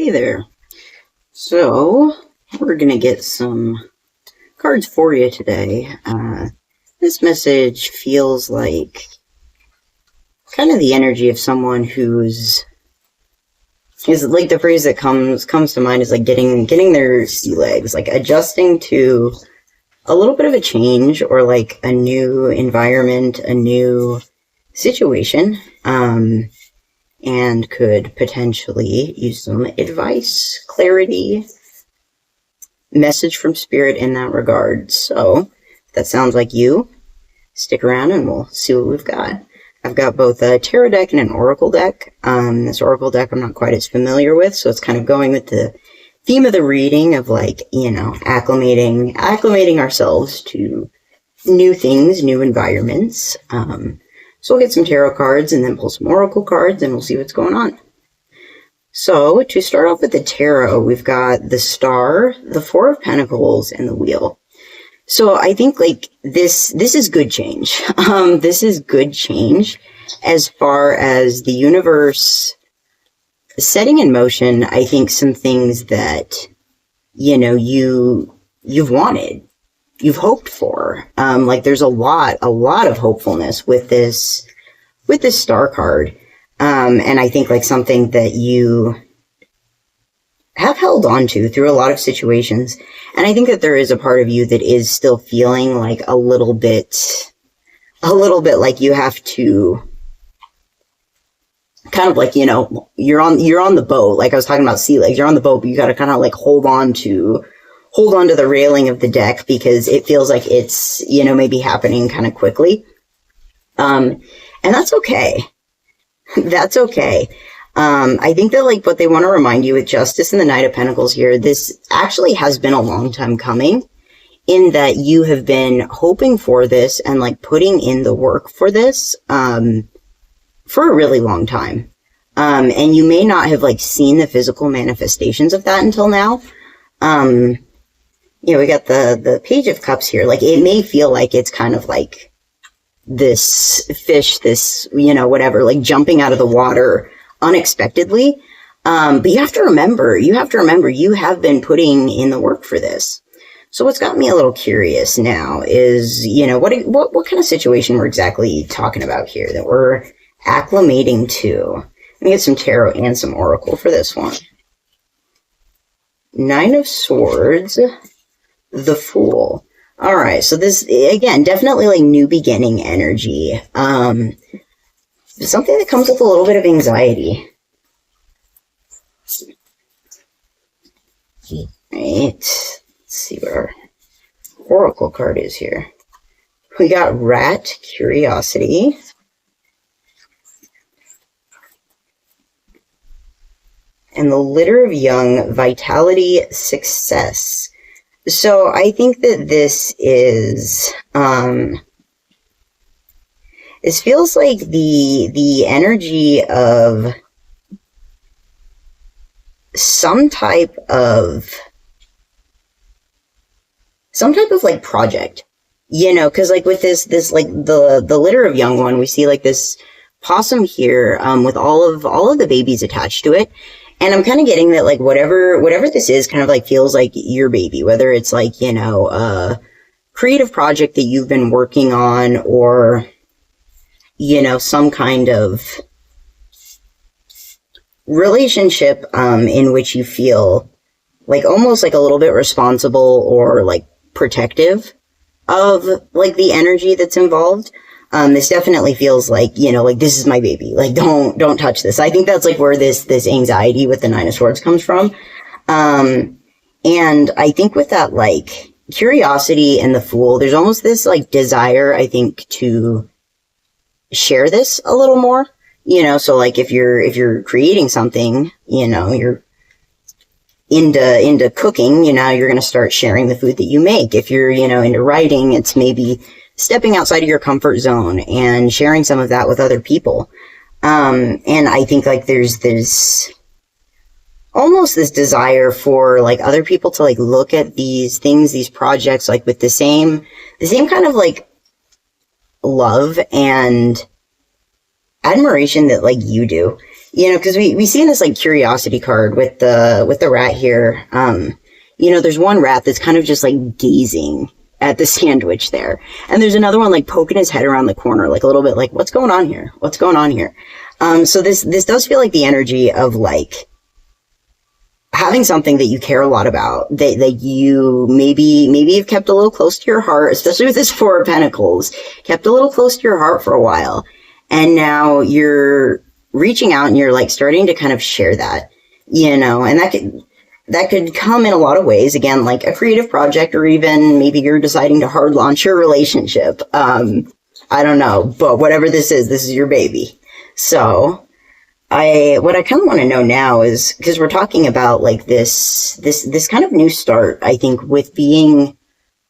Hey there. So, we're going to get some cards for you today. This message feels like kind of the energy of someone who's is like the phrase that comes to mind is like getting their sea legs, like adjusting to a little bit of a change or like a new environment, a new situation. And could potentially use some advice, clarity, message from spirit in that regard. So, if that sounds like you, stick around and we'll see what we've got. I've got both a tarot deck and an oracle deck. This oracle deck I'm not quite as familiar with, so it's kind of going with the theme of the reading of like, acclimating ourselves to new things, new environments. So we'll get some tarot cards and then pull some oracle cards and we'll see what's going on. So to start off with the tarot, we've got the Star, the Four of Pentacles, and the Wheel. So I think like this is good change. This is good change as far as the universe setting in motion, I think some things that, you've wanted. You've hoped for. Like there's a lot of hopefulness with this Star card. And I think like something that you have held on to through a lot of situations. And I think that there is a part of you that is still feeling like a little bit like you have to kind of like, you're on the boat. Like I was talking about sea legs, you're on the boat, but you got to kind of like hold on to the railing of the deck because it feels like it's, maybe happening kind of quickly. And that's okay. That's okay. I think that like what they want to remind you with Justice and the Knight of Pentacles here, this actually has been a long time coming in that you have been hoping for this and like putting in the work for this, for a really long time. And you may not have like seen the physical manifestations of that until now. We got the Page of Cups here. Like, it may feel like it's kind of like this fish, this, whatever, like jumping out of the water unexpectedly. But you have to remember, you have been putting in the work for this. So what's got me a little curious now is, what kind of situation we're exactly talking about here that we're acclimating to. Let me get some tarot and some oracle for this one. Nine of Swords. The Fool. All right, so this, again, definitely like new beginning energy. Something that comes with a little bit of anxiety. Right, let's see what our oracle card is here. We got Rat, Curiosity. And the Litter of Young, Vitality, Success. So I think that this is, this feels like the energy of some type of like project, cause like with this like the Litter of Young one, we see like this possum here, with all of the babies attached to it. And I'm kind of getting that, like, whatever this is kind of, like, feels like your baby, whether it's, like, a creative project that you've been working on or, some kind of relationship, in which you feel, like, almost, like, a little bit responsible or, like, protective of, like, the energy that's involved. This definitely feels like, like this is my baby. Like, don't touch this. I think that's like where this anxiety with the Nine of Swords comes from. And I think with that, like, curiosity and the Fool, there's almost this like desire, I think, to share this a little more, so like if you're creating something, you're into cooking, you're going to start sharing the food that you make. If you're, into writing, it's maybe stepping outside of your comfort zone and sharing some of that with other people. And I think like there's this almost this desire for like other people to like look at these things, these projects, like with the same kind of like love and admiration that like you do. because we see in this like curiosity card with the rat here, there's one rat that's kind of just like gazing at the sandwich there. And there's another one like poking his head around the corner, like a little bit like, what's going on here? What's going on here? So this does feel like the energy of like having something that you care a lot about, that you maybe you've kept a little close to your heart, especially with this Four of Pentacles, kept a little close to your heart for a while. And now you're reaching out and you're like starting to kind of share that, and that could come in a lot of ways. Again, like a creative project, or even maybe you're deciding to hard launch your relationship. I don't know, but whatever this is your baby. So what I kind of want to know now is, because we're talking about like this kind of new start, I think, with being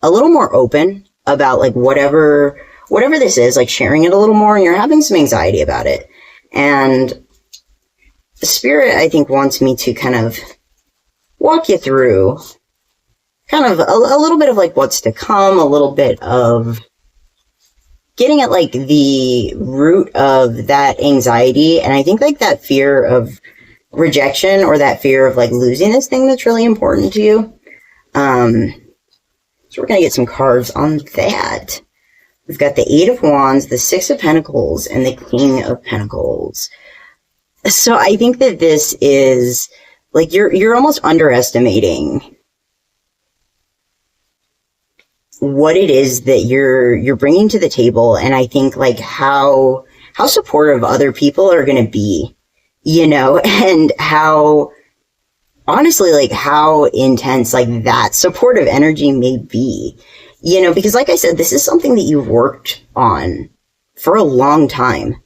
a little more open about like whatever this is, like sharing it a little more, and you're having some anxiety about it. And the Spirit, I think, wants me to kind of walk you through kind of a little bit of like what's to come, a little bit of getting at like the root of that anxiety. And I think like that fear of rejection, or that fear of like losing this thing that's really important to you. So we're going to get some cards on that. We've got the Eight of Wands, the Six of Pentacles, and the King of Pentacles. So I think that this is like you're almost underestimating what it is that you're bringing to the table, and I think like how supportive other people are going to be, and how honestly like how intense like that supportive energy may be, because like I said, this is something that you've worked on for a long time.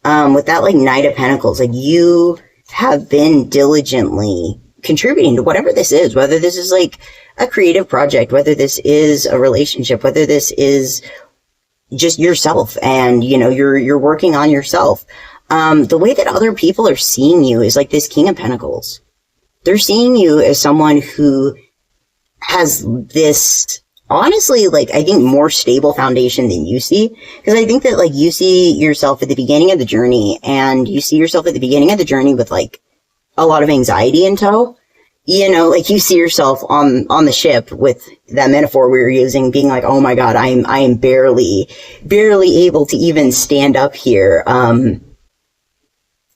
With that like Knight of Pentacles, like you have been diligently contributing to whatever this is, whether this is like a creative project, whether this is a relationship, whether this is just yourself, and you're working on yourself. The way that other people are seeing you is like this King of Pentacles. They're seeing you as someone who has this, honestly, like I think more stable foundation than you see, because I think that like you see yourself at the beginning of the journey, and you see yourself at the beginning of the journey with like a lot of anxiety in tow. Like you see yourself on the ship with that metaphor we were using, being like, oh my God, I am barely able to even stand up here.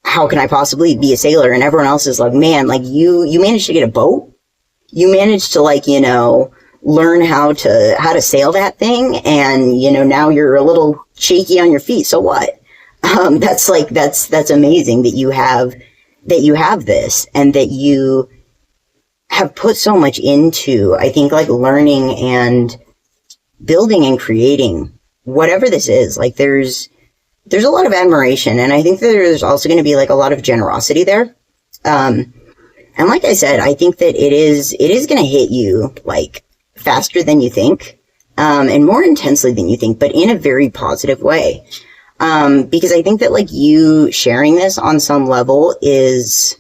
How can I possibly be a sailor? And everyone else is like, man, like you managed to get a boat. You managed to like, learn how to sail that thing. And, now you're a little shaky on your feet. So what? That's amazing that you have this, and that you have put so much into, I think, like learning and building and creating whatever this is. Like there's a lot of admiration, and I think that there's also going to be like a lot of generosity there. And like I said, I think that it is going to hit you like faster than you think, and more intensely than you think, but in a very positive way. Because I think that like you sharing this on some level is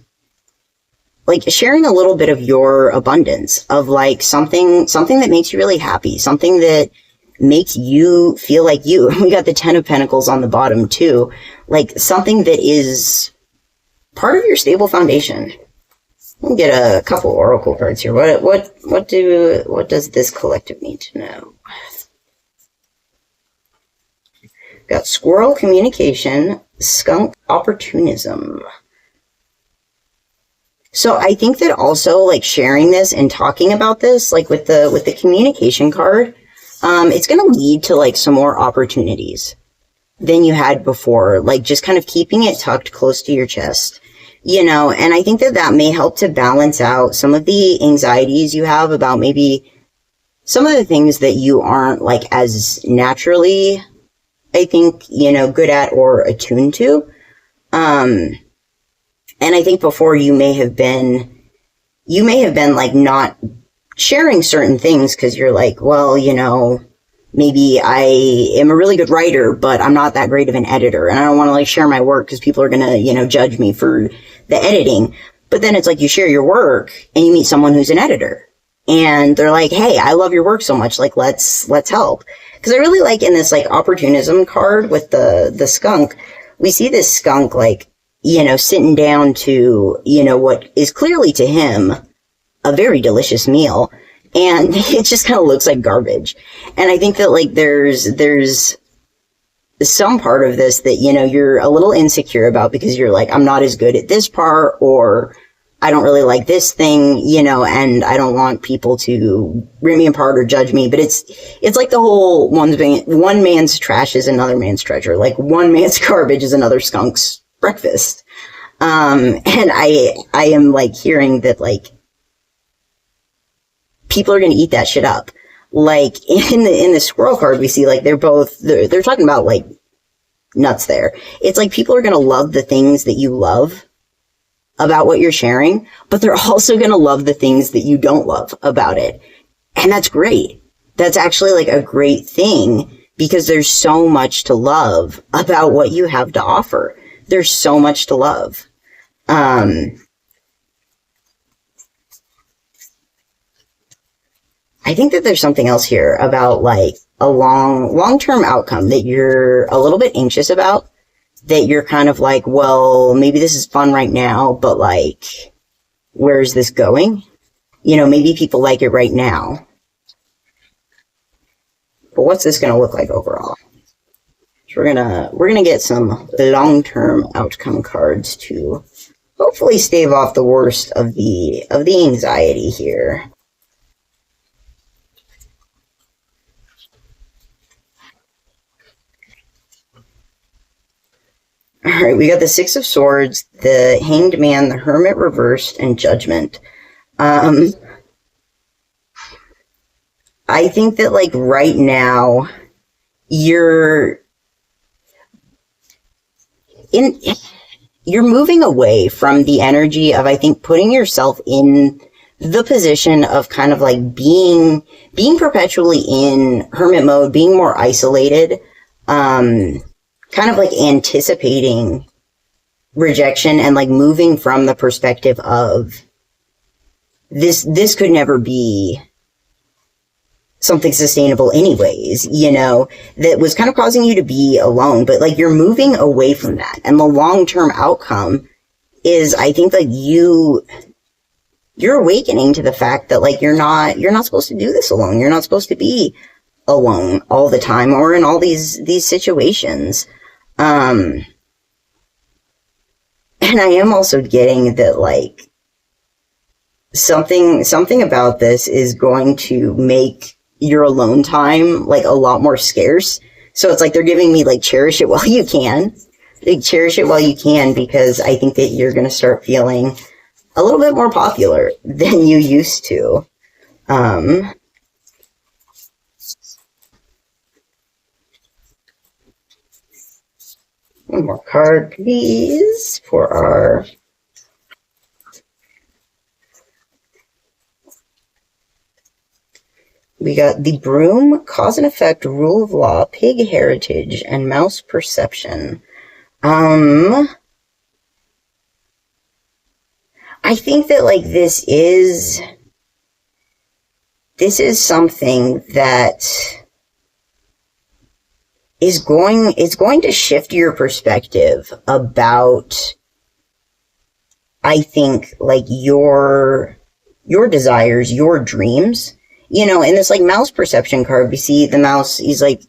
like sharing a little bit of your abundance, of like something that makes you really happy, something that makes you feel like you. We got the Ten of Pentacles on the bottom too, like something that is part of your stable foundation. We'll get a couple oracle cards here. What does this collective need to know? Got Squirrel, Communication, Skunk, Opportunism. So I think that also like sharing this and talking about this, like with the communication card, it's going to lead to like some more opportunities than you had before. Like just kind of keeping it tucked close to your chest, and I think that may help to balance out some of the anxieties you have about maybe some of the things that you aren't like as naturally, I think, good at or attuned to. And I think before you may have been like not sharing certain things because you're like, well, maybe I am a really good writer, but I'm not that great of an editor. And I don't want to like share my work because people are going to, judge me for the editing. But then it's like you share your work and you meet someone who's an editor and they're like, hey, I love your work so much. Like, let's help. Because I really like in this like opportunism card with the skunk, we see this skunk like sitting down to, what is clearly to him a very delicious meal, and it just kind of looks like garbage. And I think that, like, there's some part of this that, you're a little insecure about because you're like, I'm not as good at this part, or I don't really like this thing, and I don't want people to rip me apart or judge me. But it's like the whole one man's trash is another man's treasure. Like, one man's garbage is another skunk's breakfast. And I am, like, hearing that, like, people are going to eat that shit up. Like, in the squirrel card, we see, like, they're talking about, like, nuts there. It's like people are going to love the things that you love about what you're sharing, but they're also going to love the things that you don't love about it. And that's great. That's actually, like, a great thing, because there's so much to love about what you have to offer. There's so much to love. I think that there's something else here about, like, a long-term outcome that you're a little bit anxious about, that you're kind of like, well, maybe this is fun right now, but, like, where is this going? Maybe people like it right now, but what's this going to look like overall? So we're gonna get some long-term outcome cards to hopefully stave off the worst of the anxiety here. Alright, we got the Six of Swords, the Hanged Man, the Hermit reversed, and Judgment. I think that, like, right now, you're moving away from the energy of, I think, putting yourself in the position of kind of, like, being perpetually in hermit mode, being more isolated, kind of, like, anticipating rejection, and, like, moving from the perspective of this could never be something sustainable anyways, that was kind of causing you to be alone. But, like, you're moving away from that, and the long-term outcome is, I think, like, you're awakening to the fact that, like, you're not supposed to do this alone. You're not supposed to be alone all the time, or in all these situations. And I am also getting that, like, something about this is going to make your alone time, like, a lot more scarce. So it's like they're giving me, like, cherish it while you can. Like, cherish it while you can, because I think that you're going to start feeling a little bit more popular than you used to. One more card, please, for our... We got the Broom, Cause and Effect, Rule of Law, Pig Heritage, and Mouse Perception. I think that, like, this is something that is going to shift your perspective about, I think, like, your desires, your dreams. In this, like, mouse perception card, we see the mouse, he's, like,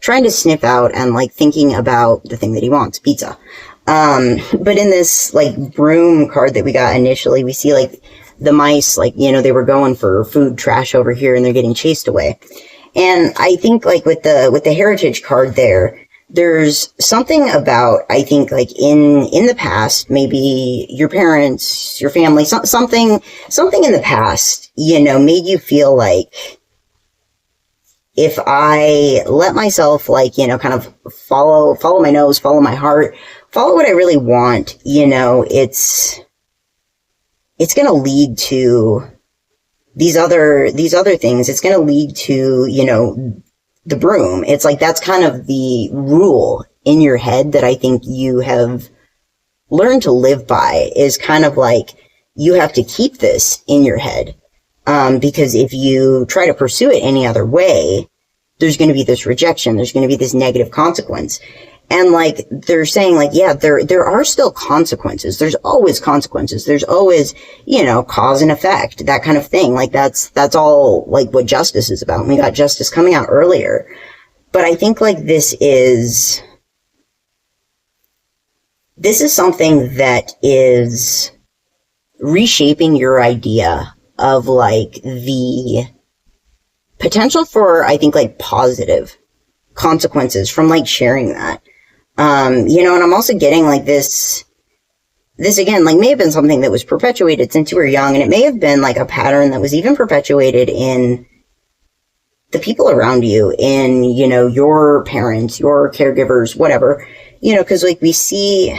trying to sniff out and, like, thinking about the thing that he wants, pizza. But in this, like, broom card that we got initially, we see, like, the mice, like, they were going for food trash over here, and they're getting chased away. And I think, like, with the heritage card there's something about, I think, like, in the past, maybe your parents, your family, something in the past, made you feel like, if I let myself, like, kind of follow my nose, follow my heart, follow what I really want, it's going to lead to these other things. It's going to lead to, the broom. It's like, that's kind of the rule in your head that I think you have learned to live by, is kind of like, you have to keep this in your head. Because if you try to pursue it any other way, there's going to be this rejection. There's going to be this negative consequence. And like, they're saying like, yeah, there are still consequences. There's always consequences. There's always, you know, cause and effect, that kind of thing. Like that's all like what justice is about. And we got Justice coming out earlier. But I think like this is something that is reshaping your idea of like the potential for, I think, like positive consequences from like sharing that. You know, and I'm also getting like this again, like may have been something that was perpetuated since you were young, and it may have been like a pattern that was even perpetuated in the people around you, in, you know, your parents, your caregivers, whatever, you know, because like we see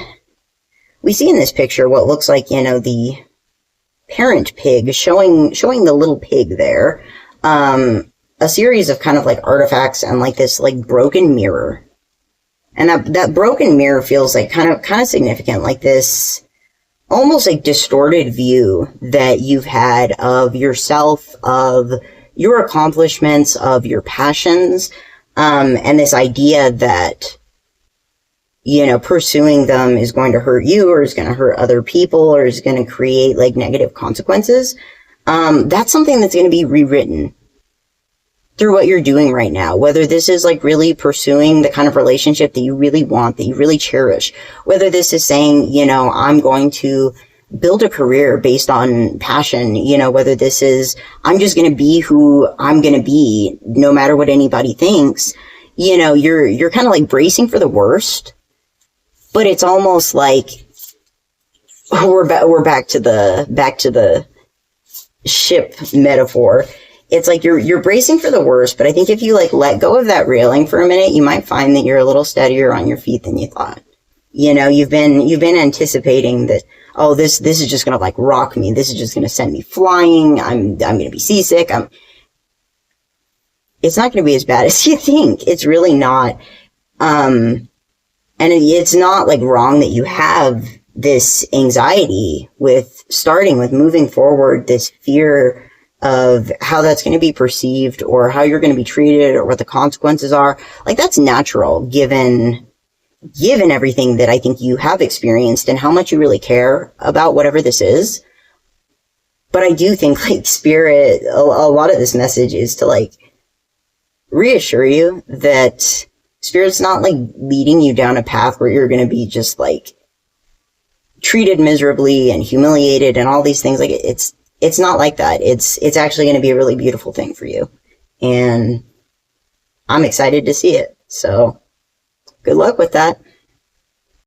in this picture what looks like, you know, the parent pig showing the little pig there, a series of kind of like artifacts and like this like broken mirror. And that broken mirror feels like kind of significant, like this almost like distorted view that you've had of yourself, of your accomplishments, of your passions, and this idea that, you know, pursuing them is going to hurt you, or is going to hurt other people, or is going to create like negative consequences. That's something that's going to be rewritten through what you're doing right now, whether this is like really pursuing the kind of relationship that you really want, that you really cherish, whether this is saying, you know, I'm going to build a career based on passion, you know, whether this is, I'm just going to be who I'm going to be, no matter what anybody thinks, you know, you're kind of like bracing for the worst, but it's almost like we're back to the ship metaphor. It's like you're bracing for the worst, but I think if you like let go of that railing for a minute, you might find that you're a little steadier on your feet than you thought. You know, you've been anticipating that, oh, this is just gonna like rock me. This is just gonna send me flying. I'm gonna be seasick. It's not gonna be as bad as you think. It's really not. And it's not like wrong that you have this anxiety with starting, with moving forward, this fear of how that's going to be perceived, or how you're going to be treated, or what the consequences are. Like, that's natural given everything that I think you have experienced and how much you really care about whatever this is. But I do think like Spirit, a lot of this message is to like reassure you that Spirit's not like leading you down a path where you're going to be just like treated miserably and humiliated and all these things. Like it's not like that. It's actually going to be a really beautiful thing for you. And I'm excited to see it. So good luck with that.